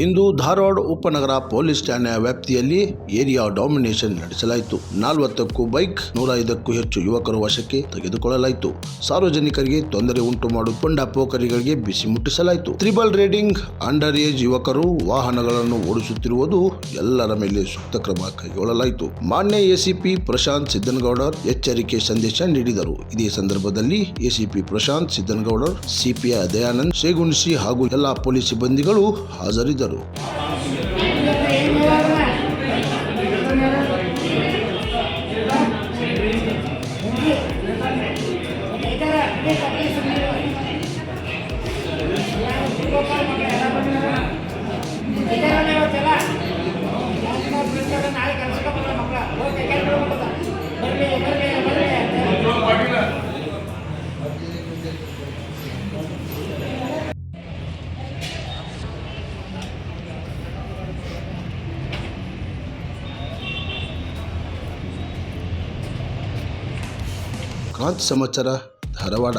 ಇಂದು ಧಾರವಾಡ ಉಪನಗರ ಪೊಲೀಸ್ ಠಾಣೆಯ ವ್ಯಾಪ್ತಿಯಲ್ಲಿ ಏರಿಯಾ ಡಾಮಿನೇಷನ್ ನಡೆಸಲಾಯಿತು. 40ಕ್ಕೂ ಬೈಕ್, 105ಕ್ಕೂ ಹೆಚ್ಚು ಯುವಕರು ವಶಕ್ಕೆ ತೆಗೆದುಕೊಳ್ಳಲಾಯಿತು. ಸಾರ್ವಜನಿಕರಿಗೆ ತೊಂದರೆ ಉಂಟು ಮಾಡಿಕೊಂಡ ಪೋಖರಿಗಳಿಗೆ ಬಿಸಿ ಮುಟ್ಟಿಸಲಾಯಿತು. ತ್ರಿಬಲ್ ರೈಡಿಂಗ್, ಅಂಡರ್ ಏಜ್ ಯುವಕರು ವಾಹನಗಳನ್ನು ಓಡಿಸುತ್ತಿರುವುದು ಎಲ್ಲರ ಮೇಲೆ ಸೂಕ್ತ ಕ್ರಮ ಕೈಗೊಳ್ಳಲಾಯಿತು. ಮಾನ್ಯ ಎಸಿಪಿ ಪ್ರಶಾಂತ್ ಸಿದ್ದನಗೌಡರ್ ಎಚ್ಚರಿಕೆ ಸಂದೇಶ ನೀಡಿದರು. ಇದೇ ಸಂದರ್ಭದಲ್ಲಿ ಎಸಿಪಿ ಪ್ರಶಾಂತ್ ಸಿದ್ದನಗೌಡರ್, ಸಿಪಿಐ ದಯಾನಂದ್ ಶೇಗುಣಸಿ ಹಾಗೂ ಎಲ್ಲಾ ಪೊಲೀಸ್ ಸಿಬ್ಬಂದಿಗಳು ಹಾಜರಿದ್ದರು. ಕ್ರಾಂತಿ ಸಮಾಚಾರ, ಧಾರವಾಡ.